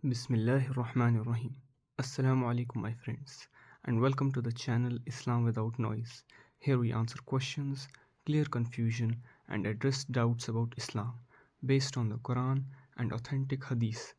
Bismillahir Rahmanir Rahim. Assalamu Alaikum, my friends, and welcome to the channel Islam Without Noise. Here we answer questions, clear confusion, and address doubts about Islam based on the Quran and authentic Hadith,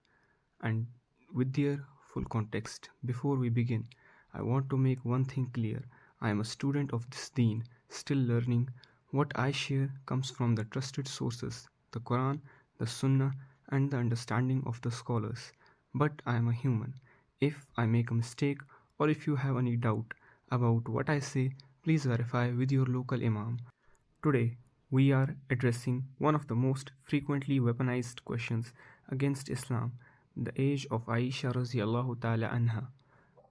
and with their full context. Before we begin, I want to make one thing clear. I am a student of this deen, still learning. What I share comes from the trusted sources, the Quran, the Sunnah, and the understanding of the scholars. But I am a human. If I make a mistake or if you have any doubt about what I say, please verify with your local imam. Today, we are addressing one of the most frequently weaponized questions against Islam, the age of Aisha radiallahu ta'ala anha,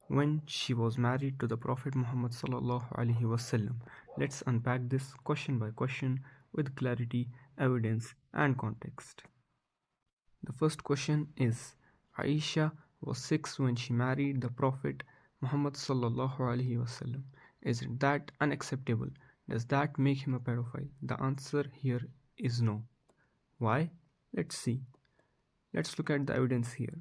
when she was married to the Prophet Muhammad sallallahu alaihi wasallam. Let's unpack this question by question with clarity, evidence, and context. The first question is, Aisha was 6 when she married the Prophet Muhammad sallallahu alaihi wasallam. Isn't that unacceptable? Does that make him a pedophile? The answer here is no. Why? Let's see. Let's look at the evidence here.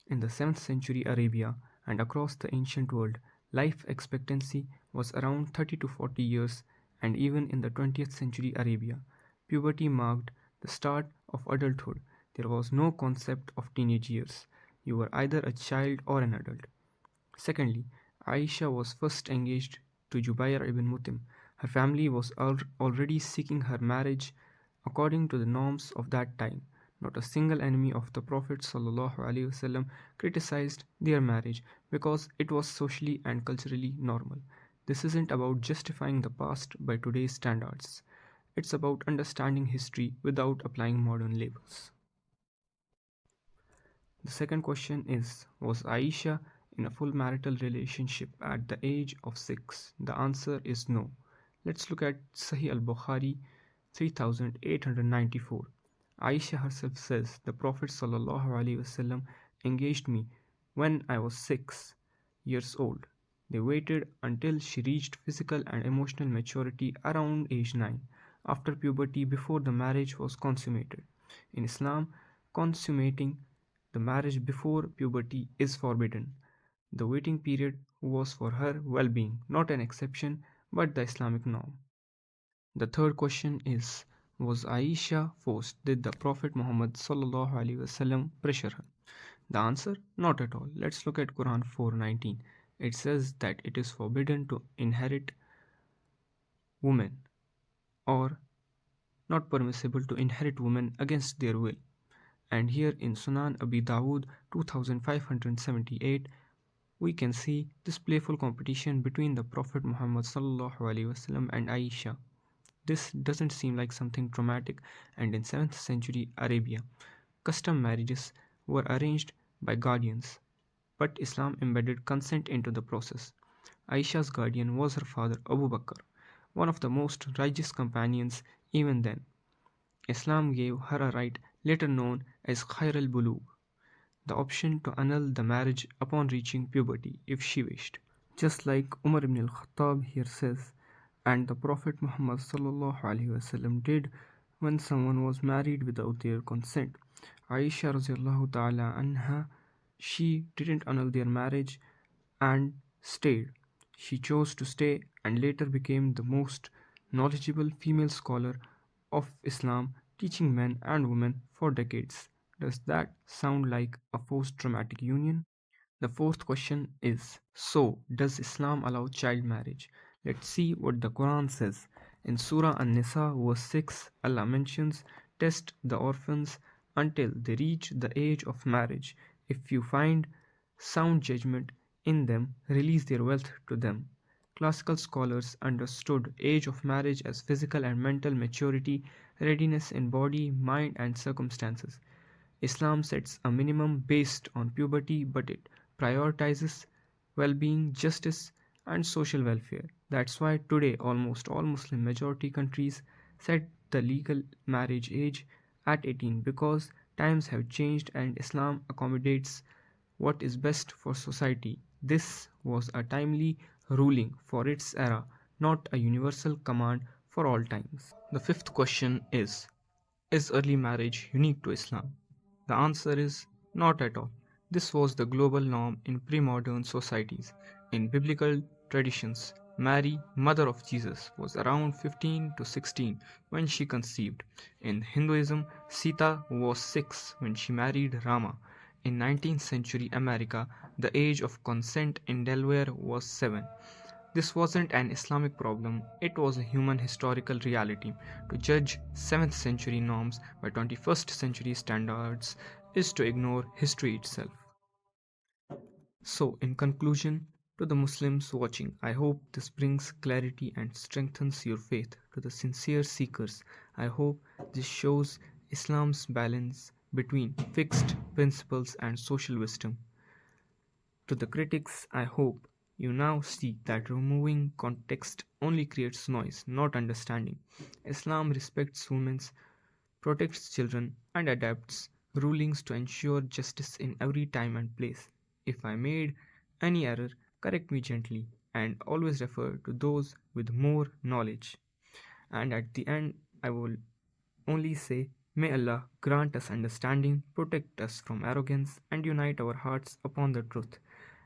In the 7th century Arabia and across the ancient world, life expectancy was around 30 to 40 years, and even in the 20th century Arabia, puberty marked the start of adulthood. There was no concept of teenage years. You were either a child or an adult. Secondly, Aisha was first engaged to Jubair ibn Mut'im. Her family was already seeking her marriage according to the norms of that time. Not a single enemy of the Prophet ﷺ criticized their marriage because it was socially and culturally normal. This isn't about justifying the past by today's standards. It's about understanding history without applying modern labels. The second question is, was Aisha in a full marital relationship at the age of 6? The answer is no. Let's look at Sahih al-Bukhari 3894. Aisha herself says, the Prophet ﷺ engaged me when I was 6 years old. They waited until she reached physical and emotional maturity around age 9, after puberty, before the marriage was consummated. In Islam, consummating the marriage before puberty is forbidden. The waiting period was for her well-being, not an exception, but the Islamic norm. The third question is, was Aisha forced? Did the Prophet Muhammad ﷺ pressure her? The answer, not at all. Let's look at Quran 4:19. It says that it is forbidden to inherit women, or not permissible to inherit women against their will. And here in Sunan Abi Dawud 2578, we can see this playful competition between the Prophet Muhammad ﷺ and Aisha. This doesn't seem like something traumatic, and in 7th century Arabia, custom marriages were arranged by guardians, but Islam embedded consent into the process. Aisha's guardian was her father Abu Bakr, one of the most righteous companions even then. Islam gave her a right later known as Khair al-Bulugh, the option to annul the marriage upon reaching puberty if she wished. Just like Umar ibn al-Khattab here says, and the Prophet Muhammad ﷺ did when someone was married without their consent. Aisha radiallahu ta'ala anha, she didn't annul their marriage and stayed. She chose to stay and later became the most knowledgeable female scholar of Islam, teaching men and women for decades. Does that sound like a forced dramatic union? The fourth question is, so does Islam allow child marriage? Let's see what the Quran says. In Surah An-Nisa verse 6, Allah mentions, test the orphans until they reach the age of marriage. If you find sound judgment in them, release their wealth to them. Classical scholars understood age of marriage as physical and mental maturity, readiness in body, mind, and circumstances. Islam sets a minimum based on puberty, but it prioritizes well-being, justice, and social welfare. That's why today almost all Muslim majority countries set the legal marriage age at 18, because times have changed and Islam accommodates what is best for society. This was a timely ruling for its era, not a universal command for all times. The fifth question is early marriage unique to Islam? The answer is not at all. This was the global norm in pre-modern societies. In biblical traditions, Mary, mother of Jesus, was around 15 to 16 when she conceived. In Hinduism, Sita was 6 when she married Rama. In 19th century America, the age of consent in Delaware was 7. This wasn't an Islamic problem, it was a human historical reality. To judge 7th century norms by 21st century standards is to ignore history itself. So, in conclusion, to the Muslims watching, I hope this brings clarity and strengthens your faith. To the sincere seekers, I hope this shows Islam's balance between fixed principles and social wisdom. To the critics, I hope you now see that removing context only creates noise, not understanding. Islam respects women, protects children, and adapts rulings to ensure justice in every time and place. If I made any error, correct me gently, and always refer to those with more knowledge. And at the end, I will only say, may Allah grant us understanding, protect us from arrogance, and unite our hearts upon the truth.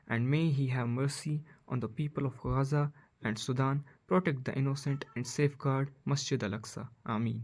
And may He have mercy on the people of Gaza and Sudan, protect the innocent, and safeguard Masjid al Aqsa. Ameen.